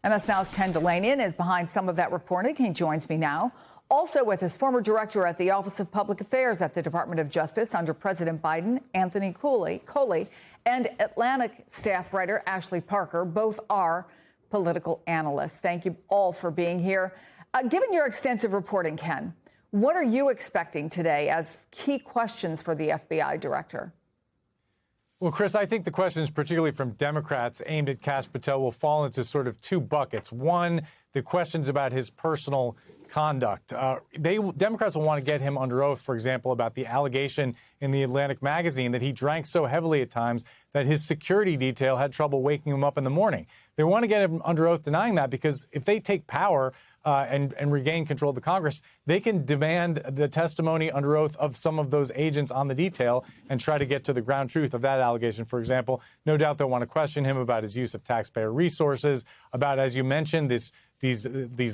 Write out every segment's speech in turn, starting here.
MS Now's Ken Dilanian is behind some of that reporting. He joins me now. Also with us, former director at the Office of Public Affairs at the Department of Justice under President Biden, Anthony Coley, and Atlantic staff writer Ashley Parker. Both are political analysts. Thank you all for being here. Given your extensive reporting, Ken, what are you expecting today as key questions for the FBI director? Well, Chris, I think the questions, particularly from Democrats aimed at Kash Patel, will fall into sort of two buckets. One, the questions about his personal conduct. Democrats will want to get him under oath, for example, about the allegation in the Atlantic magazine that he drank so heavily at times that his security detail had trouble waking him up in the morning. They want to get him under oath denying that because if they take power and regain control of the Congress, they can demand the testimony under oath of some of those agents on the detail and try to get to the ground truth of that allegation. For example, no doubt they'll want to question him about his use of taxpayer resources, about, as you mentioned, these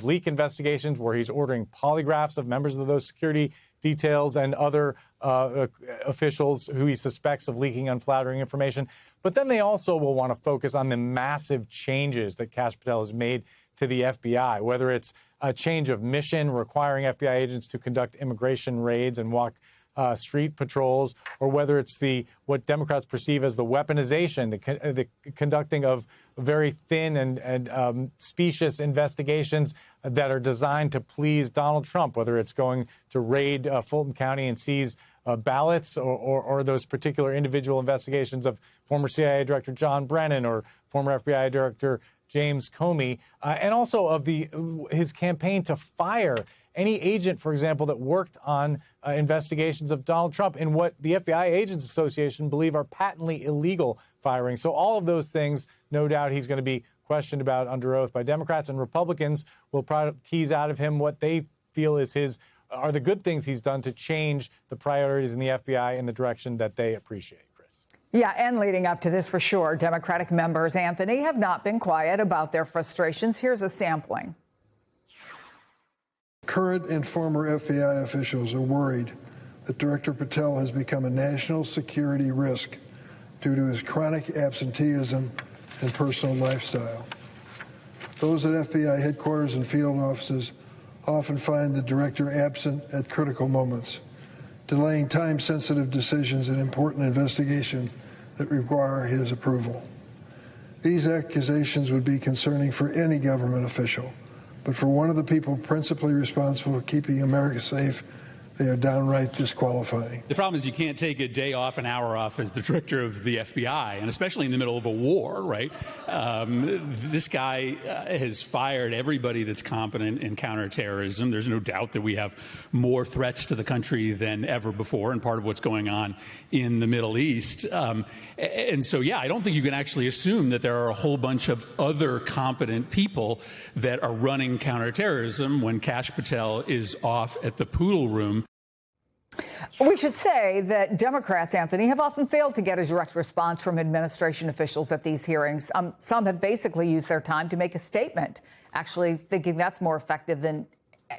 leak investigations where he's ordering polygraphs of members of those security details and other officials who he suspects of leaking unflattering information. But then they also will want to focus on the massive changes that Kash Patel has made to the FBI, whether it's a change of mission requiring FBI agents to conduct immigration raids and walk street patrols, or whether it's what Democrats perceive as the weaponization, the conducting of very thin and specious investigations that are designed to please Donald Trump, whether it's going to raid Fulton County and seize ballots or those particular individual investigations of former CIA Director John Brennan or former FBI Director James Comey, and also of his campaign to fire any agent, for example, that worked on investigations of Donald Trump in what the FBI Agents Association believe are patently illegal firings. So all of those things, no doubt he's going to be questioned about under oath by Democrats, and Republicans will probably tease out of him what they feel are the good things he's done to change the priorities in the FBI in the direction that they appreciate. Yeah, and leading up to this, for sure, Democratic members, Anthony, have not been quiet about their frustrations. Here's a sampling. Current and former FBI officials are worried that Director Patel has become a national security risk due to his chronic absenteeism and personal lifestyle. Those at FBI headquarters and field offices often find the director absent at critical moments, delaying time-sensitive decisions in important investigations that require his approval. These accusations would be concerning for any government official, but for one of the people principally responsible for keeping America safe, they are downright disqualifying. The problem is you can't take a day off, an hour off as the director of the FBI, and especially in the middle of a war, right? This guy has fired everybody that's competent in counterterrorism. There's no doubt that we have more threats to the country than ever before, and part of what's going on in the Middle East. And so, yeah, I don't think you can actually assume that there are a whole bunch of other competent people that are running counterterrorism when Kash Patel is off at the poodle room. We should say that Democrats, Anthony, have often failed to get a direct response from administration officials at these hearings. Some have basically used their time to make a statement, actually thinking that's more effective than,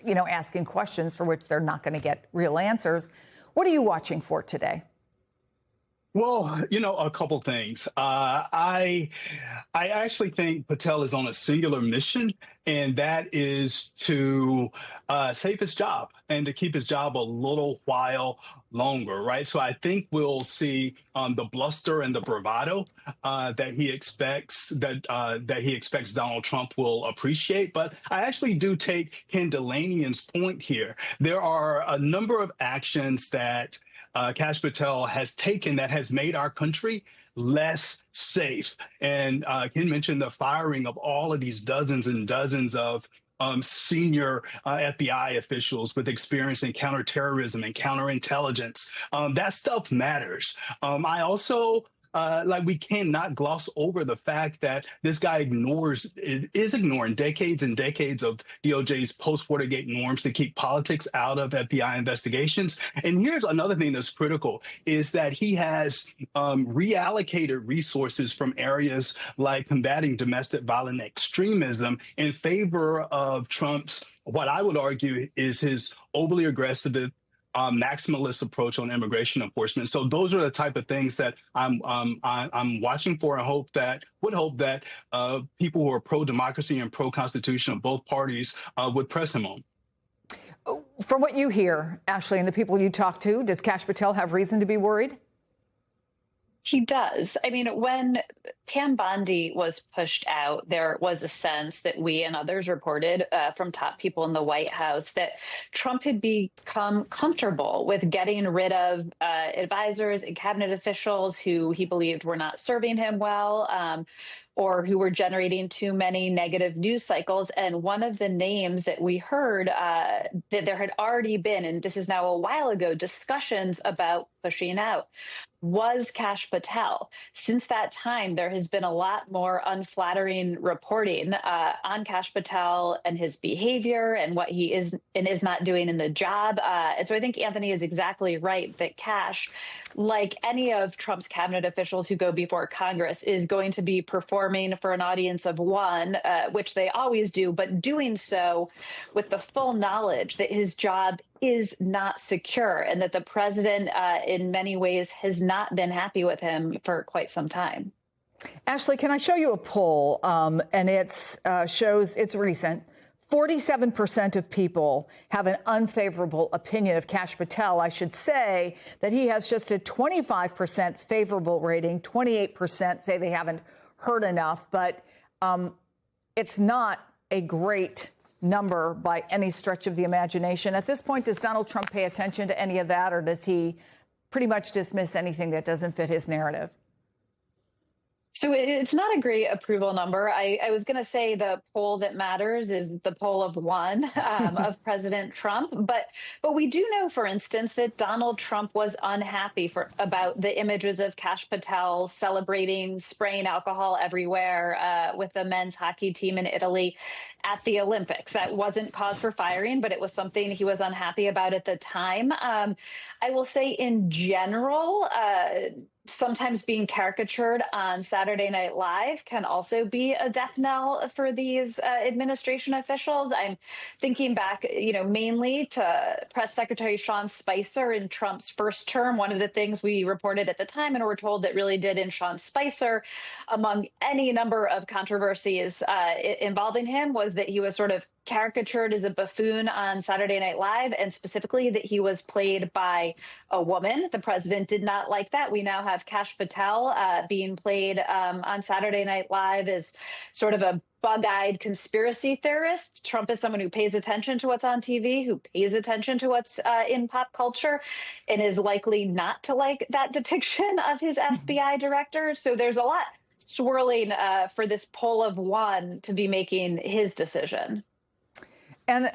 asking questions for which they're not going to get real answers. What are you watching for today? Well, a couple things. I actually think Patel is on a singular mission, and that is to save his job and to keep his job a little while longer, right? So I think we'll see the bluster and the bravado that he expects Donald Trump will appreciate. But I actually do take Ken Dilanian's point here. There are a number of actions that Kash Patel has taken that has made our country less safe. And Ken mentioned the firing of all of these dozens and dozens of senior FBI officials with experience in counterterrorism and counterintelligence. That stuff matters. I also we cannot gloss over the fact that this guy is ignoring decades and decades of DOJ's post-Watergate norms to keep politics out of FBI investigations. And here's another thing that's critical is that he has reallocated resources from areas like combating domestic violent extremism in favor of Trump's, what I would argue is his overly aggressive maximalist approach on immigration enforcement. So those are the type of things that I'm watching for, and would hope that people who are pro-democracy and pro-constitution of both parties would press him on. From what you hear, Ashley, and the people you talk to, does Kash Patel have reason to be worried? He does. I mean, when Pam Bondi was pushed out, there was a sense that we and others reported from top people in the White House that Trump had become comfortable with getting rid of advisors and cabinet officials who he believed were not serving him well, or who were generating too many negative news cycles. And one of the names that we heard that there had already been, and this is now a while ago, discussions about pushing out, was Kash Patel. Since that time, there has been a lot more unflattering reporting on Kash Patel and his behavior and what he is and is not doing in the job. And so I think Anthony is exactly right that Kash, like any of Trump's cabinet officials who go before Congress, is going to be performing for an audience of one, which they always do, but doing so with the full knowledge that his job is not secure and that the president in many ways has not been happy with him for quite some time. Ashley, can I show you a poll? And it shows, it's recent. 47% of people have an unfavorable opinion of Kash Patel. I should say that he has just a 25% favorable rating. 28% say they haven't heard enough, but it's not a great number by any stretch of the imagination. At this point, does Donald Trump pay attention to any of that, or does he pretty much dismiss anything that doesn't fit his narrative? So it's not a great approval number. I was going to say the poll that matters is the poll of one of President Trump. But we do know, for instance, that Donald Trump was unhappy about the images of Kash Patel celebrating, spraying alcohol everywhere with the men's hockey team in Italy at the Olympics. That wasn't cause for firing, but it was something he was unhappy about at the time. I will say in general, sometimes being caricatured on Saturday Night Live can also be a death knell for these administration officials. I'm thinking back, mainly to Press Secretary Sean Spicer in Trump's first term. One of the things we reported at the time and were told that really did in Sean Spicer, among any number of controversies involving him, was that he was sort of caricatured as a buffoon on Saturday Night Live, and specifically that he was played by a woman. The president did not like that. We now have Kash Patel being played on Saturday Night Live as sort of a bug-eyed conspiracy theorist. Trump is someone who pays attention to what's on TV, who pays attention to what's in pop culture, and is likely not to like that depiction of his FBI director. So there's a lot swirling for this poll of one to be making his decision. And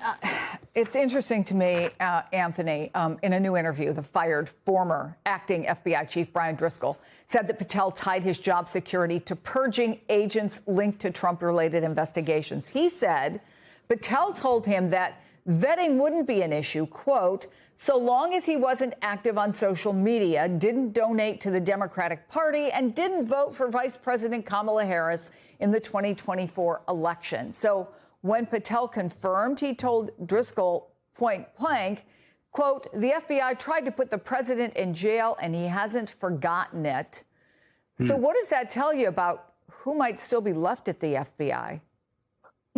it's interesting to me, Anthony, in a new interview, the fired former acting FBI chief Brian Driscoll said that Patel tied his job security to purging agents linked to Trump-related investigations. He said Patel told him that vetting wouldn't be an issue, quote, so long as he wasn't active on social media, didn't donate to the Democratic Party, and didn't vote for Vice President Kamala Harris in the 2024 election. So when Patel confirmed, he told Driscoll point blank, quote, the FBI tried to put the president in jail and he hasn't forgotten it. So what does that tell you about who might still be left at the FBI?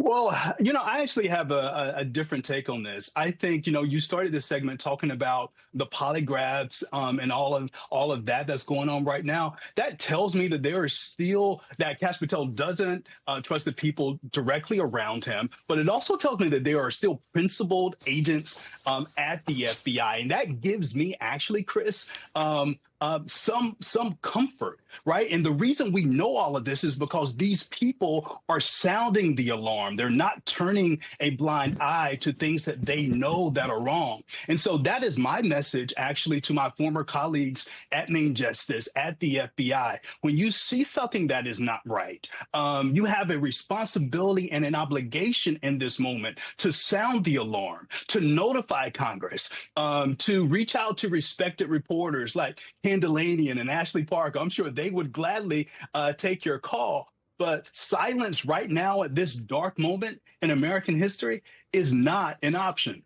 Well, I actually have a different take on this. I think, you started this segment talking about the polygraphs and all of that's going on right now. That tells me that there is still that Kash Patel doesn't trust the people directly around him. But it also tells me that there are still principled agents at the FBI. And that gives me actually, Chris, some comfort, right? And the reason we know all of this is because these people are sounding the alarm. They're not turning a blind eye to things that they know that are wrong. And so that is my message actually to my former colleagues at Main Justice, at the FBI. When you see something that is not right, you have a responsibility and an obligation in this moment to sound the alarm, to notify Congress, to reach out to respected reporters like Ken Delanian and Ashley Parker. I'm sure they would gladly take your call. But silence right now at this dark moment in American history is not an option.